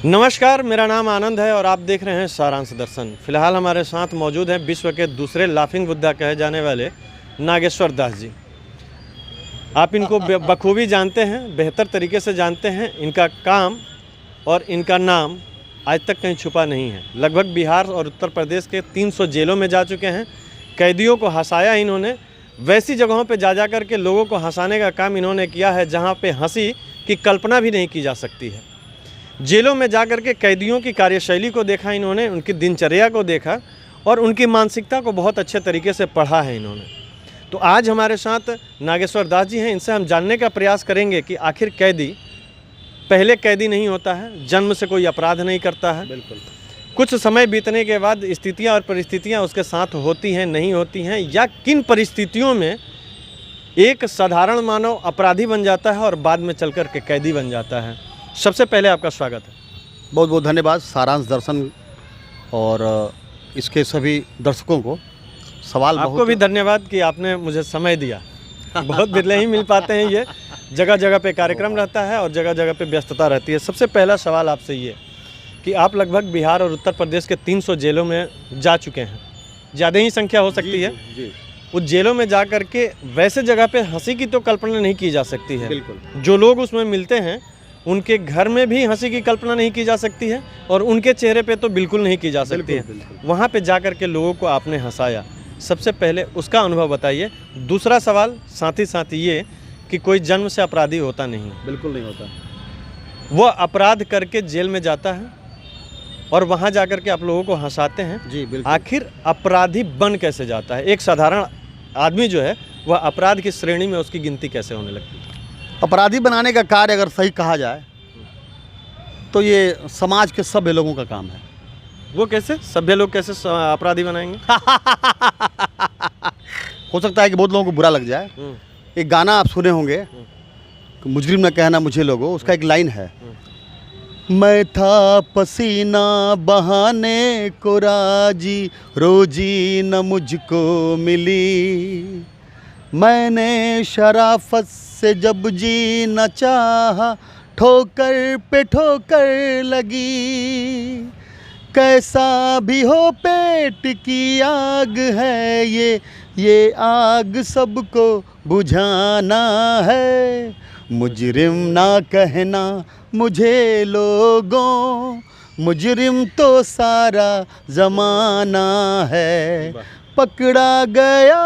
नमस्कार, मेरा नाम आनंद है और आप देख रहे हैं सारांश दर्शन। फिलहाल हमारे साथ मौजूद हैं विश्व के दूसरे लाफिंग बुद्धा कहे जाने वाले नागेश्वर दास जी। आप इनको बखूबी जानते हैं, बेहतर तरीके से जानते हैं। इनका काम और इनका नाम आज तक कहीं छुपा नहीं है। लगभग बिहार और उत्तर प्रदेश के 300 जेलों में जा चुके हैं। कैदियों को हंसाया इन्होंने। वैसी जगहों पर जा कर के लोगों को हंसाने का काम इन्होंने किया है जहाँ पे हंसी की कल्पना भी नहीं की जा सकती है। जेलों में जाकर के कैदियों की कार्यशैली को देखा इन्होंने, उनकी दिनचर्या को देखा और उनकी मानसिकता को बहुत अच्छे तरीके से पढ़ा है इन्होंने। तो आज हमारे साथ नागेश्वर दास जी हैं। इनसे हम जानने का प्रयास करेंगे कि आखिर कैदी पहले कैदी नहीं होता है, जन्म से कोई अपराध नहीं करता है। बिल्कुल। कुछ समय बीतने के बाद स्थितियां और परिस्थितियां उसके साथ होती हैं, नहीं होती हैं, या किन परिस्थितियों में एक साधारण मानव अपराधी बन जाता है और बाद में चल कर के कैदी बन जाता है। सबसे पहले आपका स्वागत है। बहुत बहुत धन्यवाद सारांश दर्शन और इसके सभी दर्शकों को। सवाल आपको भी धन्यवाद कि आपने मुझे समय दिया। बहुत बिरले ही मिल पाते हैं ये। जगह जगह पे कार्यक्रम रहता है और जगह जगह पे व्यस्तता रहती है। सबसे पहला सवाल आपसे ये कि आप लगभग बिहार और उत्तर प्रदेश के 300 जेलों में जा चुके हैं। ज़्यादा ही संख्या हो सकती है। जी। उस जेलों में जा कर के वैसे जगह पे हंसी की तो कल्पना नहीं की जा सकती है। बिल्कुल। जो लोग उसमें मिलते हैं उनके घर में भी हंसी की कल्पना नहीं की जा सकती है और उनके चेहरे पे तो बिल्कुल नहीं की जा सकती है। वहाँ पे जा कर के लोगों को आपने हंसाया। सबसे पहले उसका अनुभव बताइए। दूसरा सवाल साथ ही साथ ये कि कोई जन्म से अपराधी होता नहीं है। बिल्कुल नहीं होता। वो अपराध करके जेल में जाता है और वहाँ जा कर के आप लोगों को हंसाते हैं। जी बिल्कुल। आखिर अपराधी बन कैसे जाता है? एक साधारण आदमी जो है वह अपराध की श्रेणी में उसकी गिनती कैसे होने लगती है? अपराधी बनाने का कार्य अगर सही कहा जाए तो ये समाज के सभ्य लोगों का काम है। वो कैसे? सभ्य लोग कैसे अपराधी बनाएंगे? हो सकता है कि बहुत लोगों को बुरा लग जाए। एक गाना आप सुने होंगे, मुजरिम न कहना मुझे लोगो, उसका एक लाइन है, मैं था पसीना बहाने को राजी, रोजी न मुझको मिली, मैंने शराफत से जब जी न चाहा, ठोकर पे ठोकर लगी, कैसा भी हो पेट की आग है ये आग सबको बुझाना है, मुजरिम ना कहना मुझे लोगों, मुजरिम तो सारा ज़माना है, पकड़ा गया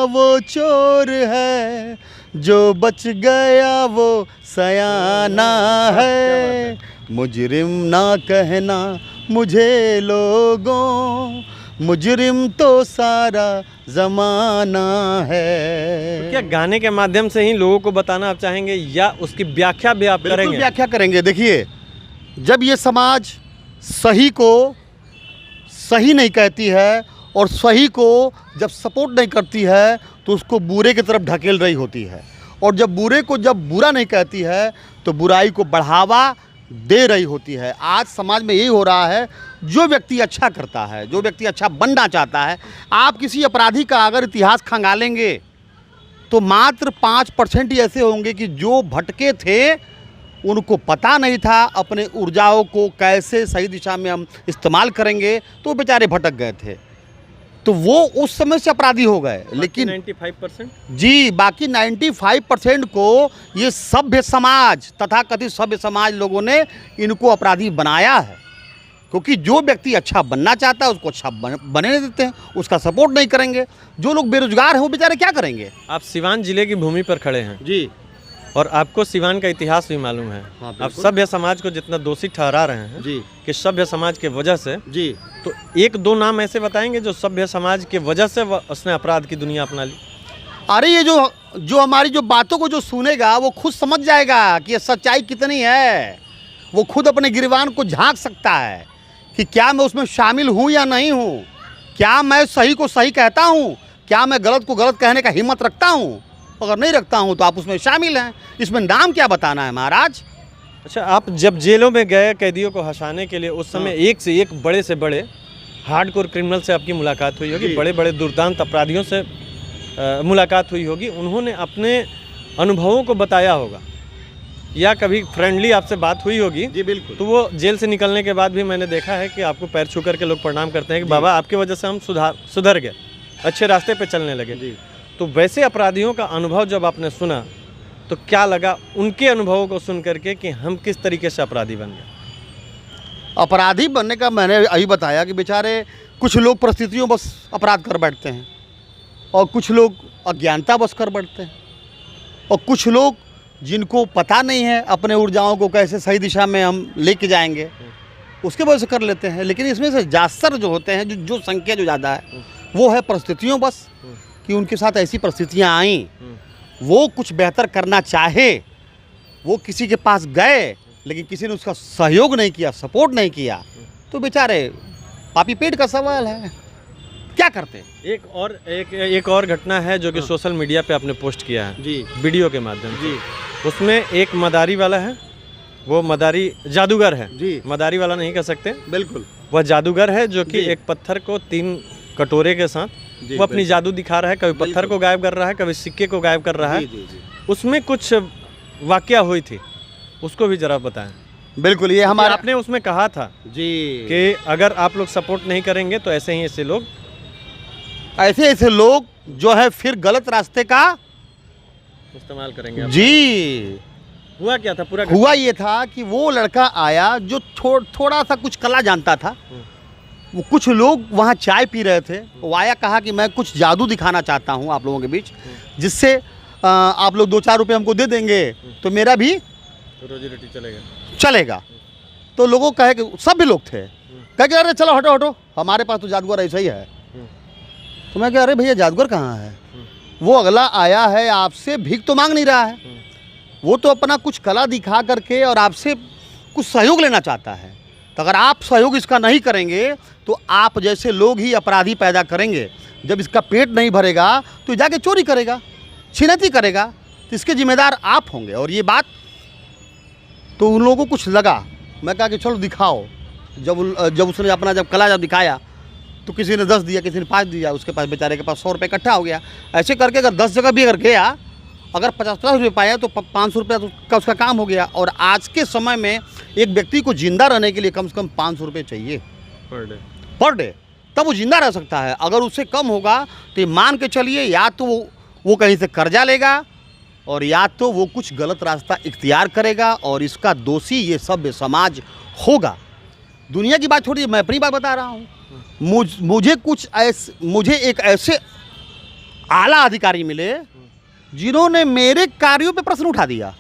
वो चोर है, जो बच गया वो सयाना है, मुजरिम ना कहना मुझे लोगों, मुजरिम तो सारा ज़माना है। तो क्या गाने के माध्यम से ही लोगों को बताना आप चाहेंगे या उसकी व्याख्या भी आप करेंगे? व्याख्या करेंगे। देखिए, जब ये समाज सही को सही नहीं कहती है और सही को जब सपोर्ट नहीं करती है तो उसको बुरे की तरफ ढकेल रही होती है, और जब बुरे को जब बुरा नहीं कहती है तो बुराई को बढ़ावा दे रही होती है। आज समाज में यही हो रहा है। जो व्यक्ति अच्छा करता है, जो व्यक्ति अच्छा बनना चाहता है, आप किसी अपराधी का अगर इतिहास खंगालेंगे तो मात्र 5% ही ऐसे होंगे कि जो भटके थे, उनको पता नहीं था अपने ऊर्जाओं को कैसे सही दिशा में हम इस्तेमाल करेंगे, तो बेचारे भटक गए थे, तो वो उस समय से अपराधी हो गए। लेकिन 95% जी, बाकी 95% को ये सभ्य समाज, तथाकथित सभ्य समाज लोगों ने इनको अपराधी बनाया है, क्योंकि जो व्यक्ति अच्छा बनना चाहता है उसको अच्छा बने नहीं देते हैं, उसका सपोर्ट नहीं करेंगे। जो लोग बेरोजगार हैं वो बेचारे क्या करेंगे? आप सिवान जिले की भूमि पर खड़े हैं जी, और आपको सिवान का इतिहास भी मालूम है। हाँ, आप सभ्य समाज को जितना दोषी ठहरा रहे हैं जी कि सभ्य समाज के वजह से, जी, तो एक दो नाम ऐसे बताएंगे जो सभ्य समाज की वजह से उसने अपराध की दुनिया अपना ली। अरे ये जो हमारी जो बातों को जो सुनेगा वो खुद समझ जाएगा कि ये सच्चाई कितनी है। वो खुद अपने गिरबान को झांक सकता है कि क्या मैं उसमें शामिल हूँ या नहीं हूँ, क्या मैं सही को सही कहता हूँ, क्या मैं गलत को गलत कहने का हिम्मत रखता हूँ। अगर नहीं रखता हूँ तो आप उसमें शामिल हैं। इसमें नाम क्या बताना है महाराज? अच्छा, आप जब जेलों में गए कैदियों को हंसाने के लिए, उस समय एक से एक बड़े से बड़े हार्डकोर क्रिमिनल से आपकी मुलाकात हुई होगी, बड़े बड़े दुर्दांत अपराधियों से मुलाकात हुई होगी। उन्होंने अपने अनुभवों को बताया होगा या कभी फ्रेंडली आपसे बात हुई होगी, जी बिल्कुल। तो वो जेल से निकलने के बाद भी मैंने देखा है कि आपको पैर छू करके लोग प्रणाम करते हैं कि बाबा आपकी वजह से हम सुधर गए, अच्छे रास्ते पे चलने लगे। जी। तो वैसे अपराधियों का अनुभव जब आपने सुना तो क्या लगा उनके अनुभवों को सुन करके कि हम किस तरीके से अपराधी बन गए? अपराधी बनने का मैंने यही बताया कि बेचारे कुछ लोग परिस्थितियों बस अपराध कर बैठते हैं, और कुछ लोग अज्ञानता बस कर बैठते हैं, और कुछ लोग जिनको पता नहीं है अपने ऊर्जाओं को कैसे सही दिशा में हम लेके जाएंगे, उसके वजह से कर लेते हैं। लेकिन इसमें से ज़्यादातर जो होते हैं, जो संख्या जो ज़्यादा है वो है परिस्थितियों बस, कि उनके साथ ऐसी परिस्थितियाँ आईं, वो कुछ बेहतर करना चाहे, वो किसी के पास गए लेकिन किसी ने उसका सहयोग नहीं किया, सपोर्ट नहीं किया, तो बेचारे पापी पेट का सवाल है, क्या करते हैं। एक और घटना है जो कि सोशल मीडिया पे आपने पोस्ट किया है जी। वीडियो के माध्यम से। जी। उसमें एक मदारी वाला है, वो मदारी जादूगर है जी। मदारी वाला नहीं कह सकते, बिल्कुल। वह जादूगर है जो कि जी। एक पत्थर को 3 कटोरे के साथ जी, वो अपनी जादू दिखा रहा है, कभी पत्थर को गायब कर रहा है, कभी सिक्के को गायब कर रहा है। जी। उसमें कुछ वाकया हुई थी, उसको भी जरा बताएं। बिल्कुल, ये हमारा आपने उसमें कहा था जी कि अगर आप लोग सपोर्ट नहीं करेंगे तो ऐसे ही ऐसे लोग ऐसे लोग जो है फिर गलत रास्ते का इस्तेमाल करेंगे। जी। हुआ क्या था पूरा? हुआ ये था कि वो लड़का आया जो थोड़ा सा कुछ कला जानता था। वो कुछ लोग वहाँ चाय पी रहे थे, वो आया, कहा कि मैं कुछ जादू दिखाना चाहता हूँ आप लोगों के बीच, जिससे आप लोग 2-4 रुपये हमको दे देंगे तो मेरा भी रोजी रोटी चलेगा। तो लोगों कहे कि सब भी लोग थे, कहे कि अरे चलो हटो हटो, हमारे पास तो जादूगर ऐसा ही है। तो मैं कह अरे भैया जादूगर कहाँ है? वो अगला आया है, आपसे भीख तो मांग नहीं रहा है, वो तो अपना कुछ कला दिखा करके और आपसे कुछ सहयोग लेना चाहता है। तो अगर आप सहयोग इसका नहीं करेंगे तो आप जैसे लोग ही अपराधी पैदा करेंगे। जब इसका पेट नहीं भरेगा तो जाके चोरी करेगा, छिनैती करेगा, तो इसके जिम्मेदार आप होंगे। और ये बात तो उन लोगों को कुछ लगा, मैं कहा कि चलो दिखाओ। जब उसने अपना कला जब दिखाया तो किसी ने 10 दिया, किसी ने 5 दिया, उसके पास बेचारे के पास 100 रुपये इकट्ठा हो गया। ऐसे करके अगर 10 जगह भी अगर गया, अगर 50-50 रुपये पाया तो 500 रुपया का उसका काम हो गया। और आज के समय में एक व्यक्ति को जिंदा रहने के लिए कम से कम 500 रुपये चाहिए पर डे, तब वो जिंदा रह सकता है। अगर उससे कम होगा तो ये मान के चलिए या तो वो कहीं से कर्जा लेगा, और या तो वो कुछ गलत रास्ता इख्तियार करेगा, और इसका दोषी ये सभ्य समाज होगा। दुनिया की बात छोड़िए, मैं अपनी बात बता रहा हूँ। मुझे एक ऐसे आला अधिकारी मिले जिन्होंने मेरे कार्यों पे प्रश्न उठा दिया।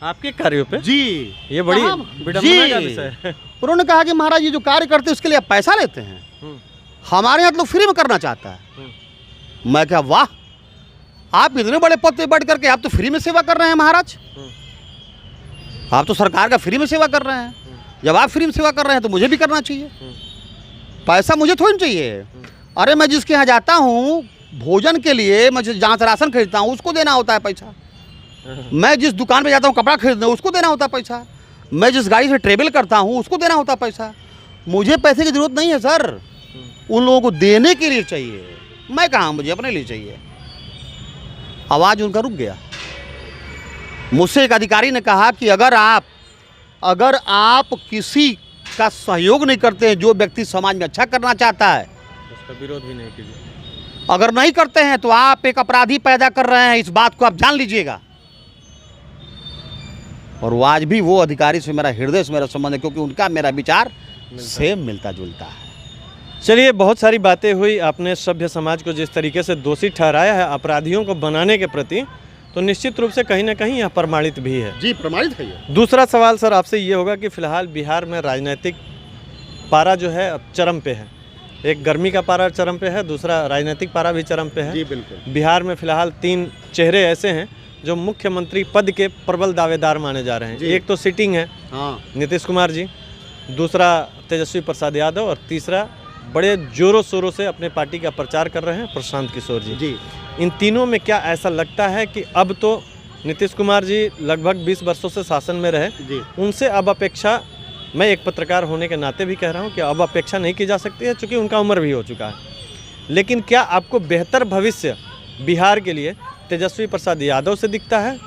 आपके कार्यों पे? जी। ये बड़ी विडंबना का विषय है। उन्होंने कहा कि महाराज ये जो कार्य करते हैं उसके लिए आप पैसा लेते हैं, हमारे यहाँ तो लोग फ्री में करना चाहता है। मैं क्या, वाह, आप इतने बड़े पद पे बैठ करके आप तो फ्री में सेवा कर रहे हैं महाराज, आप तो सरकार का फ्री में सेवा कर रहे हैं। जब आप फ्री में सेवा कर रहे हैं तो मुझे भी करना चाहिए, पैसा मुझे थोड़ी चाहिए। अरे मैं जिसके यहाँ जाता हूँ भोजन के लिए, मैं जहाँ से राशन खरीदता हूँ उसको देना होता है पैसा, मैं जिस दुकान पे जाता हूँ कपड़ा खरीदने उसको देना होता है पैसा, मैं जिस गाड़ी से ट्रेवल करता हूँ उसको देना होता है पैसा। मुझे पैसे की ज़रूरत नहीं है सर, उन लोगों को देने के लिए चाहिए। मैं कहाँ, मुझे अपने लिए चाहिए। आवाज़ उनका रुक गया। मुझसे एक अधिकारी ने कहा कि अगर आप किसी का सहयोग नहीं करते हैं, जो व्यक्ति समाज में अच्छा करना चाहता है, उसका विरोध भी नहीं कीजिए। अगर नहीं करते हैं तो आप एक अपराधी पैदा कर रहे हैं, इस बात को आप जान लीजिएगा। और वो आज भी वो अधिकारी से मेरा हृदय से मेरा संबंध है, क्योंकि उनका मेरा विचार सेम मिलता जुलता है। चलिए, बहुत सारी बातें हुई, आपने सभ्य समाज को जिस तरीके से दोषी ठहराया है अपराधियों को बनाने के प्रति, तो निश्चित रूप से कहीं ना कहीं यह प्रमाणित भी है। जी, प्रमाणित है ये। दूसरा सवाल सर आपसे ये होगा कि फिलहाल बिहार में राजनीतिक पारा जो है चरम पे है। एक गर्मी का पारा चरम पे है, दूसरा राजनीतिक पारा भी चरम पे है। जी बिल्कुल। बिहार में फिलहाल 3 चेहरे ऐसे हैं जो मुख्यमंत्री पद के प्रबल दावेदार माने जा रहे हैं। एक तो सिटिंग है, हाँ, नीतीश कुमार जी, दूसरा तेजस्वी प्रसाद यादव, और तीसरा बड़े जोरों शोरों से अपने पार्टी का प्रचार कर रहे हैं प्रशांत किशोर जी। इन तीनों में क्या ऐसा लगता है कि अब तो नीतीश कुमार जी लगभग 20 वर्षों से शासन में रहे, उनसे अब अपेक्षा, मैं एक पत्रकार होने के नाते भी कह रहा हूं कि अब अपेक्षा नहीं की जा सकती है, चूँकि उनका उम्र भी हो चुका है। लेकिन क्या आपको बेहतर भविष्य बिहार के लिए तेजस्वी प्रसाद यादव से दिखता है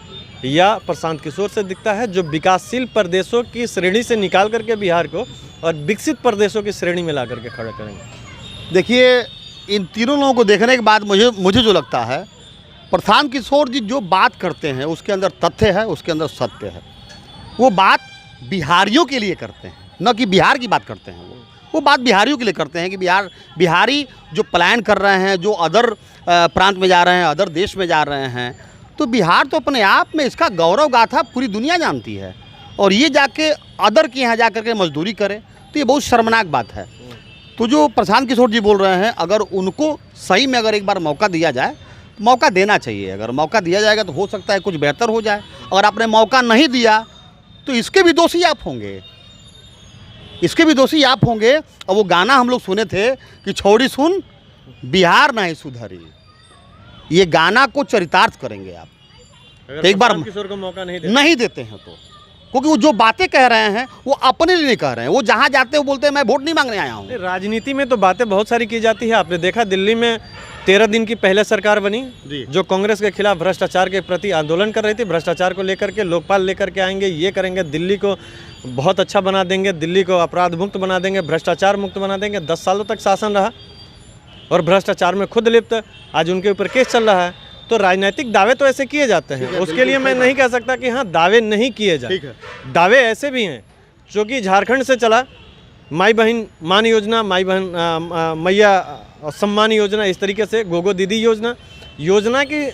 या प्रशांत किशोर से दिखता है, जो विकासशील प्रदेशों की श्रेणी से निकाल करके बिहार को और विकसित प्रदेशों की श्रेणी में ला करके खड़ा करेंगे? देखिए, इन तीनों लोगों को देखने के बाद मुझे जो लगता है, प्रशांत किशोर जी जो बात करते हैं उसके अंदर तथ्य है, उसके अंदर सत्य है। वो बात बिहारियों के लिए करते हैं, न कि बिहार की बात करते हैं। वो बात बिहारियों के लिए करते हैं कि बिहारी जो पलायन कर रहे हैं, जो अदर प्रांत में जा रहे हैं, अदर देश में जा रहे हैं, तो बिहार तो अपने आप में इसका गौरव गाथा पूरी दुनिया जानती है। और ये जाके अदर के यहाँ जा करके मजदूरी करे तो ये बहुत शर्मनाक बात है। तो जो प्रशांत किशोर जी बोल रहे हैं, अगर उनको सही में अगर एक बार मौका दिया जाए, मौका देना चाहिए। अगर मौका दिया जाएगा तो हो सकता है कुछ बेहतर हो जाए। अगर आपने मौका नहीं दिया तो इसके भी दोषी आप होंगे, इसके भी दोषी आप होंगे। और वो गाना हम लोग सुने थे कि छोड़ी सुन बिहार नहीं सुधरी, ये गाना को चरितार्थ करेंगे आप अगर एक बार प्रशांत किशोर को मौका नहीं देते हैं तो। क्योंकि वो जो बातें कह रहे हैं वो अपने लिए नहीं कह रहे हैं। वो जहाँ जाते हैं वो बोलते हैं मैं वोट नहीं मांगने आया हूँ। राजनीति में तो बातें बहुत सारी की जाती है। आपने देखा दिल्ली में 13 दिन की पहले सरकार बनी जी। जो कांग्रेस के खिलाफ भ्रष्टाचार के प्रति आंदोलन कर रही थी। भ्रष्टाचार को लेकर के लोकपाल लेकर के आएंगे, ये करेंगे, दिल्ली को बहुत अच्छा बना देंगे, दिल्ली को अपराध मुक्त बना देंगे, भ्रष्टाचार मुक्त बना देंगे। 10 सालों तक शासन रहा और भ्रष्टाचार में खुद लिप्त, आज उनके ऊपर केस चल रहा है। तो राजनीतिक दावे तो ऐसे किए जाते हैं, उसके लिए मैं नहीं कह सकता कि हाँ दावे नहीं किए जाए। दावे ऐसे भी हैं जो कि झारखंड से चला, माई बहन मान योजना, माई बहन मैया सम्मान योजना, इस तरीके से गोगो दीदी योजना की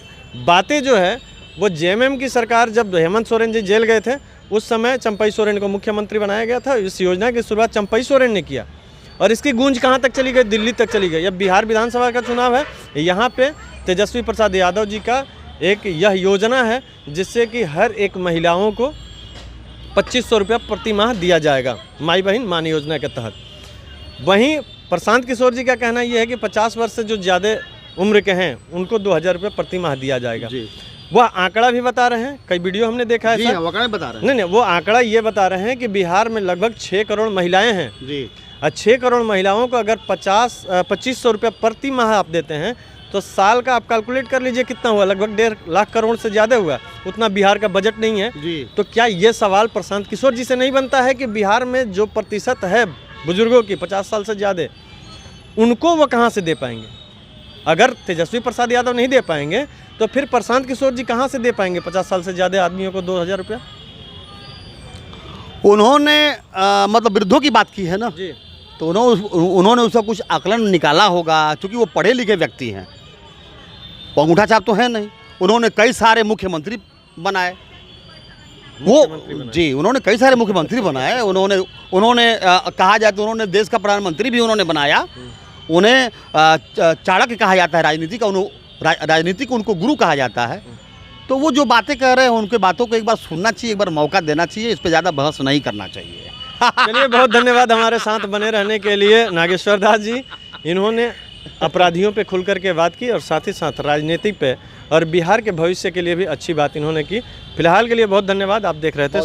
बातें जो है वो जेएमएम की सरकार, जब हेमंत सोरेन जी जेल गए थे उस समय चंपई सोरेन को मुख्यमंत्री बनाया गया था। इस योजना की शुरुआत चंपई सोरेन ने किया और इसकी गूंज कहाँ तक चली गई? दिल्ली तक चली गई। अब बिहार विधानसभा का चुनाव है, यहाँ पे तेजस्वी प्रसाद यादव जी का एक यह योजना है जिससे कि हर एक महिलाओं को 2500 रुपया प्रति माह दिया जाएगा माई बहन मान योजना के तहत। वहीं प्रशांत किशोर जी का कहना यह है कि 50 वर्ष से जो ज़्यादा उम्र के हैं उनको 2000 रुपये प्रति माह दिया जाएगा। वह आंकड़ा भी बता रहे हैं, कई वीडियो हमने देखा है। बता रहे हैं। नहीं, वो आंकड़ा ये बता रहे हैं कि बिहार में लगभग 6 करोड़ महिलाएं हैं जी। और 6 करोड़ महिलाओं को अगर 2500 रुपये प्रति माह आप देते हैं तो साल का आप कैलकुलेट कर लीजिए कितना हुआ, लगभग 1.5 लाख करोड़ से ज़्यादा हुआ। उतना बिहार का बजट नहीं है जी। तो क्या ये सवाल प्रशांत किशोर जी से नहीं बनता है कि बिहार में जो प्रतिशत है बुजुर्गों की 50 साल से ज़्यादा, उनको वो कहाँ से दे पाएंगे? अगर तेजस्वी प्रसाद यादव नहीं दे पाएंगे तो फिर प्रशांत किशोर जी कहाँ से दे पाएंगे 50 साल से ज़्यादा आदमियों को 2000 रुपया? उन्होंने मतलब वृद्धों की बात की है ना जी। तो उन्होंने उसका कुछ आकलन निकाला होगा, क्योंकि वो पढ़े लिखे व्यक्ति हैं, वो अंगूठा छाप तो है नहीं। उन्होंने कई सारे मुख्यमंत्री बनाए, जी उन्होंने कई सारे मुख्यमंत्री बनाए। उन्होंने कहा जाए तो उन्होंने देश का प्रधानमंत्री भी उन्होंने बनाया। उन्हें चाणक्य कहा जाता है राजनीति को उनको गुरु कहा जाता है। तो वो जो बातें कह रहे हैं उनके बातों को एक बार सुनना चाहिए, एक बार मौका देना चाहिए, इस पर ज़्यादा बहस नहीं करना चाहिए। चलिए, बहुत धन्यवाद हमारे साथ बने रहने के लिए नागेश्वर दास जी। इन्होंने अपराधियों पे खुल करके बात की और साथ ही साथ राजनीति पे और बिहार के भविष्य के लिए भी अच्छी बात इन्होंने की। फिलहाल के लिए बहुत धन्यवाद। आप देख रहे थे